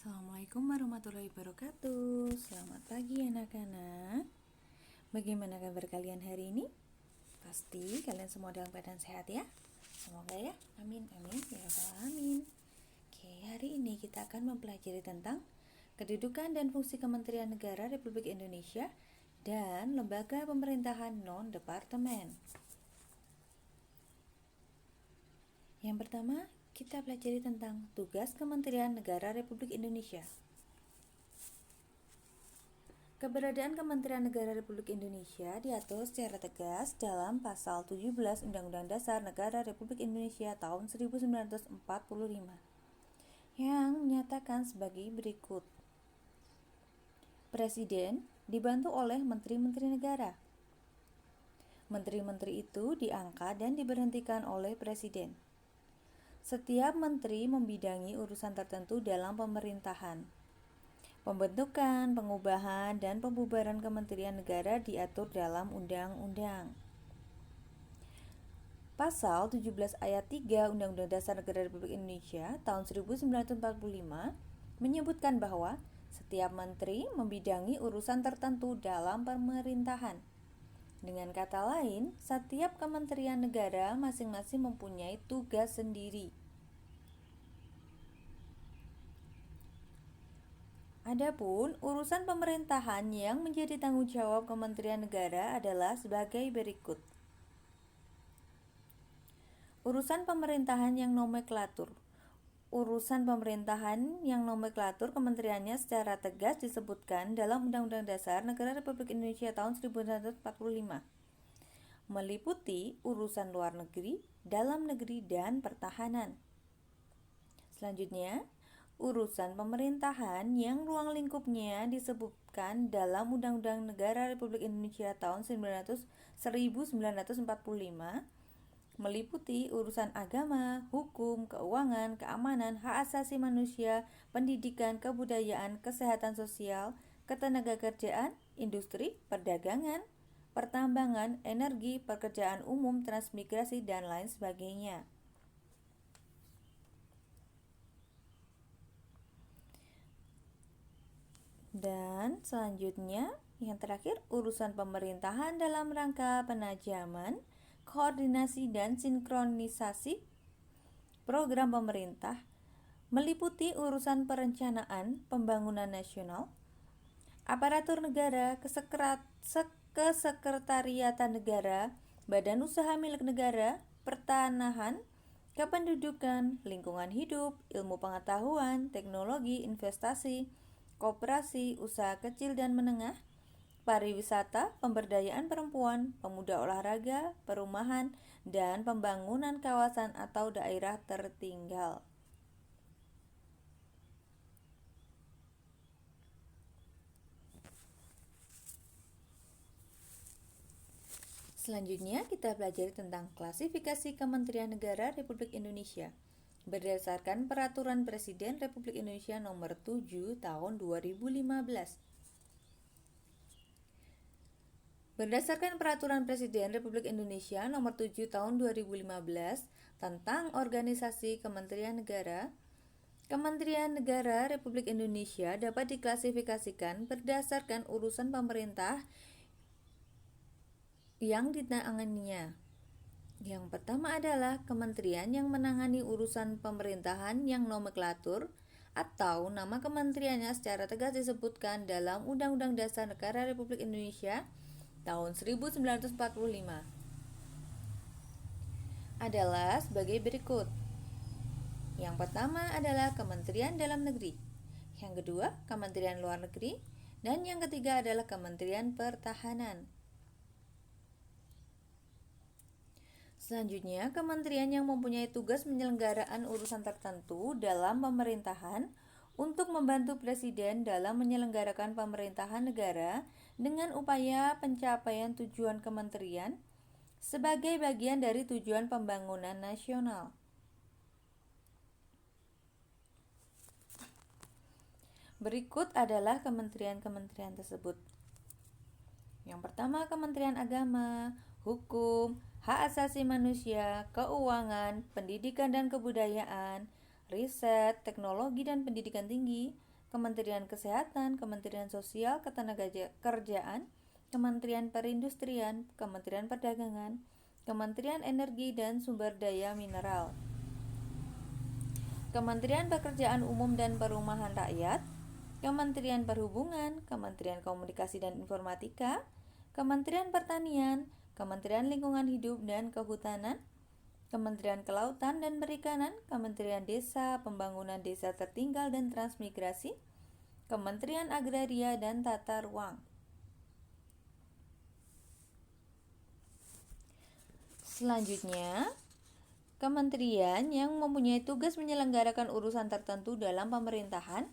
Assalamualaikum warahmatullahi wabarakatuh. Selamat pagi anak-anak. Bagaimana kabar kalian hari ini? Pasti kalian semua dalam keadaan sehat ya? Semoga ya. Amin amin ya rabbal alamin. Oke, hari ini kita akan mempelajari tentang kedudukan dan fungsi Kementerian Negara Republik Indonesia dan lembaga pemerintahan non-departemen. Yang pertama, kita pelajari tentang tugas Kementerian Negara Republik Indonesia. Keberadaan Kementerian Negara Republik Indonesia diatur secara tegas dalam Pasal 17 Undang-Undang Dasar Negara Republik Indonesia tahun 1945 yang menyatakan sebagai berikut. Presiden dibantu oleh Menteri-Menteri Negara. Menteri-menteri itu diangkat dan diberhentikan oleh Presiden. Setiap menteri membidangi urusan tertentu dalam pemerintahan. Pembentukan, pengubahan, dan pembubaran kementerian negara diatur dalam undang-undang. Pasal 17 ayat 3 Undang-Undang Dasar Negara Republik Indonesia tahun 1945 menyebutkan bahwa setiap menteri membidangi urusan tertentu dalam pemerintahan. Dengan kata lain, setiap kementerian negara masing-masing mempunyai tugas sendiri. Adapun urusan pemerintahan yang menjadi tanggung jawab Kementerian Negara adalah sebagai berikut. Urusan pemerintahan yang nomenklatur. Urusan pemerintahan yang nomenklatur kementeriannya secara tegas disebutkan dalam Undang-Undang Dasar Negara Republik Indonesia tahun 1945. Meliputi urusan luar negeri, dalam negeri, dan pertahanan. Selanjutnya, urusan pemerintahan yang ruang lingkupnya disebutkan dalam Undang-Undang Negara Republik Indonesia tahun 1945 meliputi urusan agama, hukum, keuangan, keamanan, hak asasi manusia, pendidikan, kebudayaan, kesehatan sosial, ketenagakerjaan, industri, perdagangan, pertambangan, energi, pekerjaan umum, transmigrasi, dan lain sebagainya. Dan selanjutnya, yang terakhir, urusan pemerintahan dalam rangka penajaman, koordinasi, dan sinkronisasi program pemerintah meliputi urusan perencanaan pembangunan nasional, aparatur negara, kesekretariatan negara, badan usaha milik negara, pertanahan, kependudukan, lingkungan hidup, ilmu pengetahuan, teknologi, investasi, koperasi, usaha kecil dan menengah, pariwisata, pemberdayaan perempuan, pemuda olahraga, perumahan, dan pembangunan kawasan atau daerah tertinggal. Selanjutnya kita pelajari tentang klasifikasi Kementerian Negara Republik Indonesia berdasarkan Peraturan Presiden Republik Indonesia Nomor 7 Tahun 2015. Berdasarkan Peraturan Presiden Republik Indonesia Nomor 7 Tahun 2015 tentang organisasi Kementerian Negara, Kementerian Negara Republik Indonesia dapat diklasifikasikan berdasarkan urusan pemerintah yang ditanganinya. Yang pertama adalah kementerian yang menangani urusan pemerintahan yang nomenklatur atau nama kementeriannya secara tegas disebutkan dalam Undang-Undang Dasar Negara Republik Indonesia tahun 1945 adalah sebagai berikut. Yang pertama adalah Kementerian Dalam Negeri, yang kedua Kementerian Luar Negeri, dan yang ketiga adalah Kementerian Pertahanan. Selanjutnya, kementerian yang mempunyai tugas penyelenggaraan urusan tertentu dalam pemerintahan untuk membantu Presiden dalam menyelenggarakan pemerintahan negara dengan upaya pencapaian tujuan kementerian sebagai bagian dari tujuan pembangunan nasional. Berikut adalah kementerian-kementerian tersebut. Yang pertama, Kementerian Agama, Hukum, Hak Asasi Manusia, Keuangan, Pendidikan dan Kebudayaan, Riset, Teknologi dan Pendidikan Tinggi, Kementerian Kesehatan, Kementerian Sosial, Ketenagakerjaan, Kementerian Perindustrian, Kementerian Perdagangan, Kementerian Energi dan Sumber Daya Mineral, Kementerian Pekerjaan Umum dan Perumahan Rakyat, Kementerian Perhubungan, Kementerian Komunikasi dan Informatika, Kementerian Pertanian, Kementerian Lingkungan Hidup dan Kehutanan, Kementerian Kelautan dan Perikanan, Kementerian Desa, Pembangunan Desa Tertinggal dan Transmigrasi, Kementerian Agraria dan Tata Ruang. Selanjutnya, kementerian yang mempunyai tugas menyelenggarakan urusan tertentu dalam pemerintahan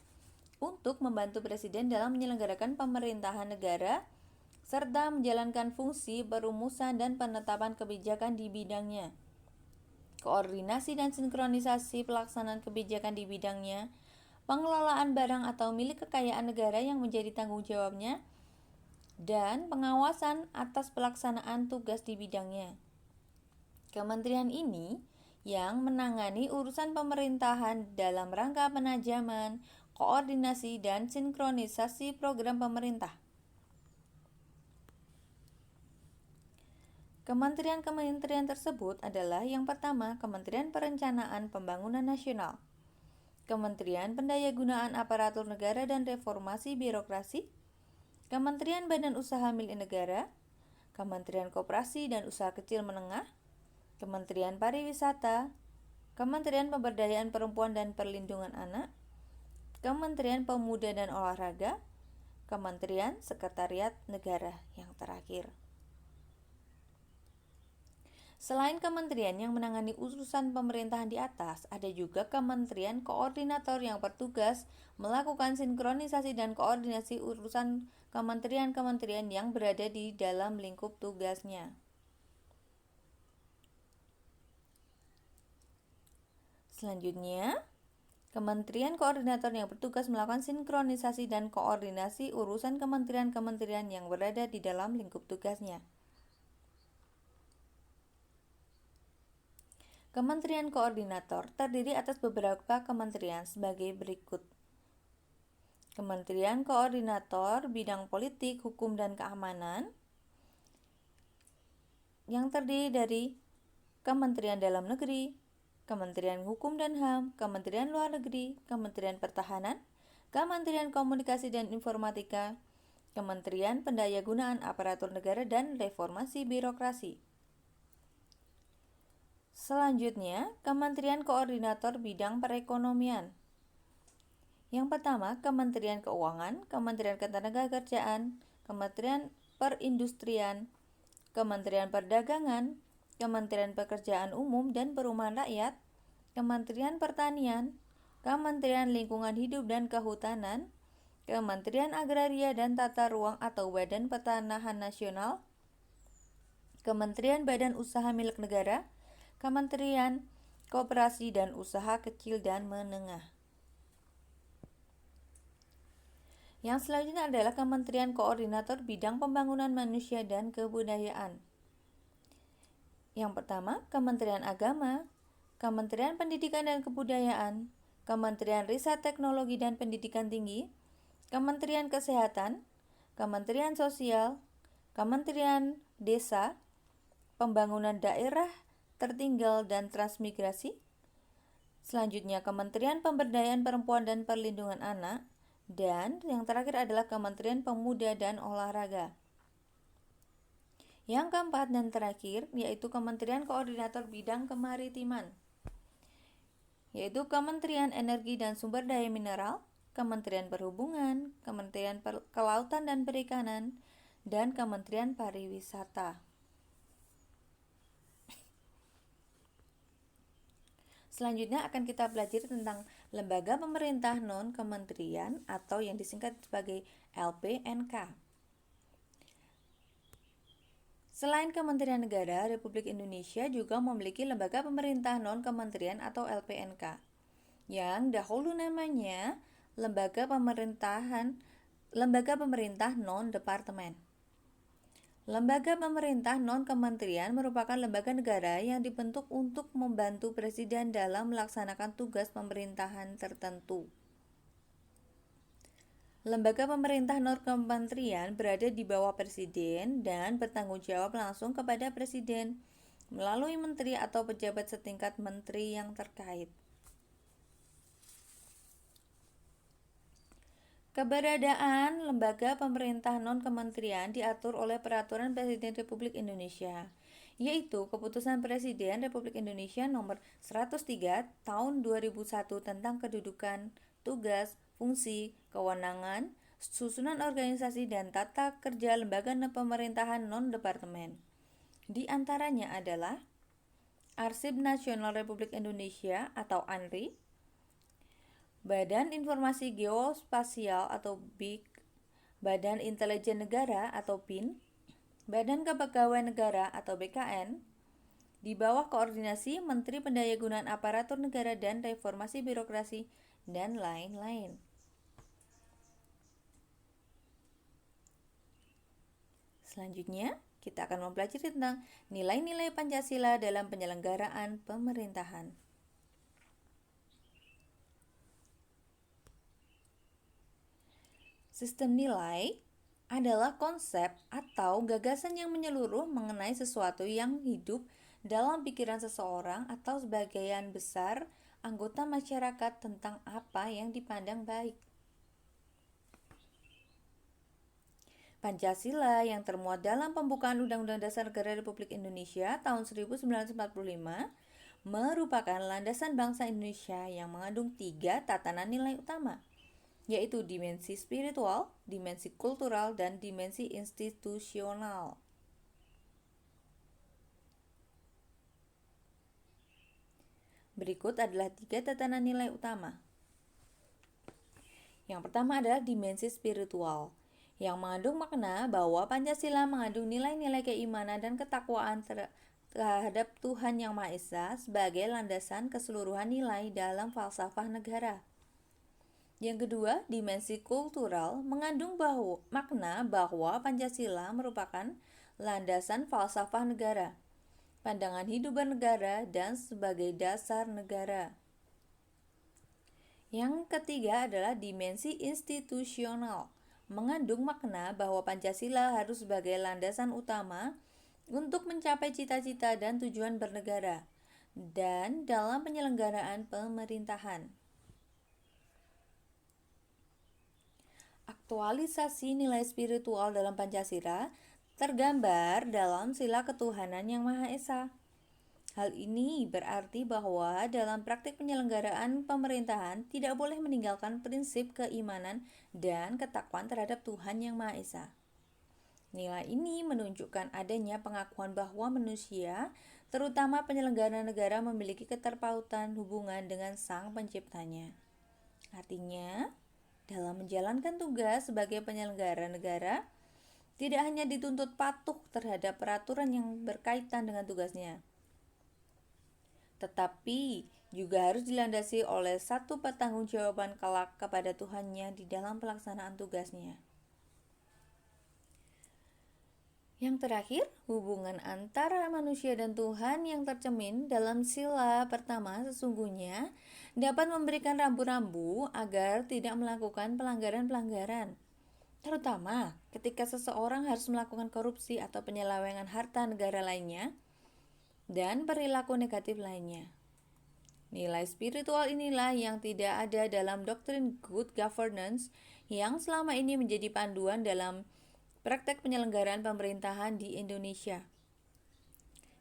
untuk membantu Presiden dalam menyelenggarakan pemerintahan negara serta menjalankan fungsi perumusan dan penetapan kebijakan di bidangnya. Koordinasi dan sinkronisasi pelaksanaan kebijakan di bidangnya, pengelolaan barang atau milik kekayaan negara yang menjadi tanggung jawabnya, dan pengawasan atas pelaksanaan tugas di bidangnya. Kementerian ini yang menangani urusan pemerintahan dalam rangka penajaman, koordinasi, dan sinkronisasi program pemerintah. Kementerian-kementerian tersebut adalah yang pertama, Kementerian Perencanaan Pembangunan Nasional, Kementerian Pendayagunaan Aparatur Negara dan Reformasi Birokrasi, Kementerian Badan Usaha Milik Negara, Kementerian Koperasi dan Usaha Kecil Menengah, Kementerian Pariwisata, Kementerian Pemberdayaan Perempuan dan Perlindungan Anak, Kementerian Pemuda dan Olahraga, Kementerian Sekretariat Negara yang terakhir. Selain kementerian yang menangani urusan pemerintahan di atas, ada juga kementerian koordinator yang bertugas melakukan sinkronisasi dan koordinasi urusan kementerian-kementerian yang berada di dalam lingkup tugasnya. Selanjutnya, kementerian koordinator yang bertugas melakukan sinkronisasi dan koordinasi urusan kementerian-kementerian yang berada di dalam lingkup tugasnya. Kementerian koordinator terdiri atas beberapa kementerian sebagai berikut. Kementerian Koordinator Bidang Politik, Hukum, dan Keamanan yang terdiri dari Kementerian Dalam Negeri, Kementerian Hukum dan HAM, Kementerian Luar Negeri, Kementerian Pertahanan, Kementerian Komunikasi dan Informatika, Kementerian Pendayagunaan Aparatur Negara dan Reformasi Birokrasi. Selanjutnya, Kementerian Koordinator Bidang Perekonomian. Yang pertama, Kementerian Keuangan, Kementerian Ketenagakerjaan, Kementerian Perindustrian, Kementerian Perdagangan, Kementerian Pekerjaan Umum dan Perumahan Rakyat, Kementerian Pertanian, Kementerian Lingkungan Hidup dan Kehutanan, Kementerian Agraria dan Tata Ruang atau Badan Pertanahan Nasional, Kementerian Badan Usaha Milik Negara, Kementerian Koperasi dan Usaha Kecil dan Menengah. Yang selanjutnya adalah Kementerian Koordinator Bidang Pembangunan Manusia dan Kebudayaan. Yang pertama, Kementerian Agama, Kementerian Pendidikan dan Kebudayaan, Kementerian Riset Teknologi dan Pendidikan Tinggi, Kementerian Kesehatan, Kementerian Sosial, Kementerian Desa, Pembangunan Daerah Tertinggal dan Transmigrasi. Selanjutnya Kementerian Pemberdayaan Perempuan dan Perlindungan Anak, dan yang terakhir adalah Kementerian Pemuda dan Olahraga. Yang keempat dan terakhir yaitu Kementerian Koordinator Bidang Kemaritiman, yaitu Kementerian Energi dan Sumber Daya Mineral, Kementerian Perhubungan, Kementerian Kelautan dan Perikanan, dan Kementerian Pariwisata. Selanjutnya akan kita pelajari tentang lembaga pemerintah non-kementerian atau yang disingkat sebagai LPNK. Selain Kementerian Negara, Republik Indonesia juga memiliki lembaga pemerintah non-kementerian atau LPNK, yang dahulu namanya Lembaga Pemerintah Non-Departemen. Lembaga pemerintah non-kementerian merupakan lembaga negara yang dibentuk untuk membantu Presiden dalam melaksanakan tugas pemerintahan tertentu. Lembaga pemerintah non-kementerian berada di bawah presiden dan bertanggung jawab langsung kepada presiden melalui menteri atau pejabat setingkat menteri yang terkait. Keberadaan lembaga pemerintah non-kementerian diatur oleh Peraturan Presiden Republik Indonesia, yaitu Keputusan Presiden Republik Indonesia Nomor 103 Tahun 2001 tentang kedudukan, tugas, fungsi, kewenangan, susunan organisasi dan tata kerja lembaga pemerintahan non-departemen. Di antaranya adalah Arsip Nasional Republik Indonesia atau ANRI, Badan Informasi Geospasial atau BIG, Badan Intelijen Negara atau BIN, Badan Kepegawaian Negara atau BKN, di bawah koordinasi Menteri Pendayagunaan Aparatur Negara dan Reformasi Birokrasi, dan lain-lain. Selanjutnya, kita akan mempelajari tentang nilai-nilai Pancasila dalam penyelenggaraan pemerintahan. Sistem nilai adalah konsep atau gagasan yang menyeluruh mengenai sesuatu yang hidup dalam pikiran seseorang atau sebagian besar anggota masyarakat tentang apa yang dipandang baik. Pancasila yang termuat dalam pembukaan Undang-Undang Dasar Negara Republik Indonesia tahun 1945 merupakan landasan bangsa Indonesia yang mengandung 3 tatanan nilai utama, yaitu dimensi spiritual, dimensi kultural, dan dimensi institusional. Berikut adalah 3 tatanan nilai utama. Yang pertama adalah dimensi spiritual, yang mengandung makna bahwa Pancasila mengandung nilai-nilai keimanan dan ketakwaan terhadap Tuhan Yang Maha Esa sebagai landasan keseluruhan nilai dalam falsafah negara. Yang kedua, dimensi kultural mengandung makna bahwa Pancasila merupakan landasan falsafah negara, pandangan hidup bernegara, dan sebagai dasar negara. Yang ketiga adalah dimensi institusional, mengandung makna bahwa Pancasila harus sebagai landasan utama untuk mencapai cita-cita dan tujuan bernegara dan dalam penyelenggaraan pemerintahan. Aktualisasi nilai spiritual dalam Pancasila tergambar dalam sila ketuhanan Yang Maha Esa. Hal ini berarti bahwa dalam praktik penyelenggaraan pemerintahan tidak boleh meninggalkan prinsip keimanan dan ketakwaan terhadap Tuhan Yang Maha Esa. Nilai ini menunjukkan adanya pengakuan bahwa manusia, terutama penyelenggara negara, memiliki keterpautan hubungan dengan Sang Penciptanya. Artinya, dalam menjalankan tugas sebagai penyelenggara negara, tidak hanya dituntut patuh terhadap peraturan yang berkaitan dengan tugasnya, tetapi juga harus dilandasi oleh satu pertanggungjawaban kelak kepada Tuhannya di dalam pelaksanaan tugasnya. Yang terakhir, hubungan antara manusia dan Tuhan yang tercermin dalam sila pertama sesungguhnya dapat memberikan rambu-rambu agar tidak melakukan pelanggaran-pelanggaran, terutama ketika seseorang harus melakukan korupsi atau penyelewengan harta negara lainnya dan perilaku negatif lainnya. Nilai spiritual inilah yang tidak ada dalam doktrin good governance yang selama ini menjadi panduan dalam praktek penyelenggaraan pemerintahan di Indonesia.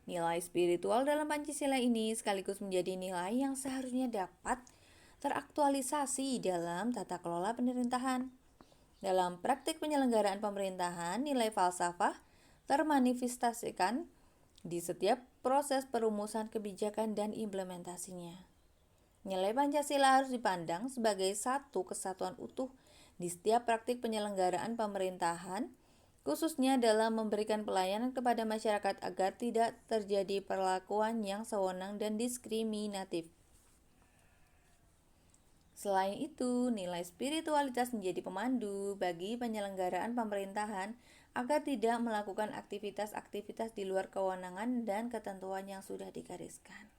Nilai spiritual dalam Pancasila ini sekaligus menjadi nilai yang seharusnya dapat teraktualisasi dalam tata kelola pemerintahan. Dalam praktik penyelenggaraan pemerintahan, nilai falsafah termanifestasikan di setiap proses perumusan kebijakan dan implementasinya. Nilai Pancasila harus dipandang sebagai satu kesatuan utuh di setiap praktik penyelenggaraan pemerintahan, khususnya dalam memberikan pelayanan kepada masyarakat agar tidak terjadi perlakuan yang sewenang dan diskriminatif. Selain itu, nilai spiritualitas menjadi pemandu bagi penyelenggaraan pemerintahan agar tidak melakukan aktivitas-aktivitas di luar kewenangan dan ketentuan yang sudah digariskan.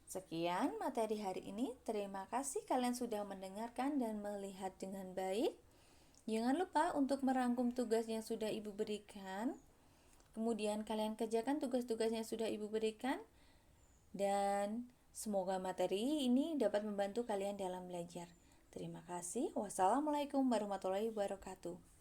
Sekian materi hari ini. Terima kasih kalian sudah mendengarkan dan melihat dengan baik. Jangan lupa untuk merangkum tugas yang sudah Ibu berikan. Kemudian kalian kerjakan tugas-tugas yang sudah Ibu berikan. Dan semoga materi ini dapat membantu kalian dalam belajar. Terima kasih. Wassalamualaikum warahmatullahi wabarakatuh.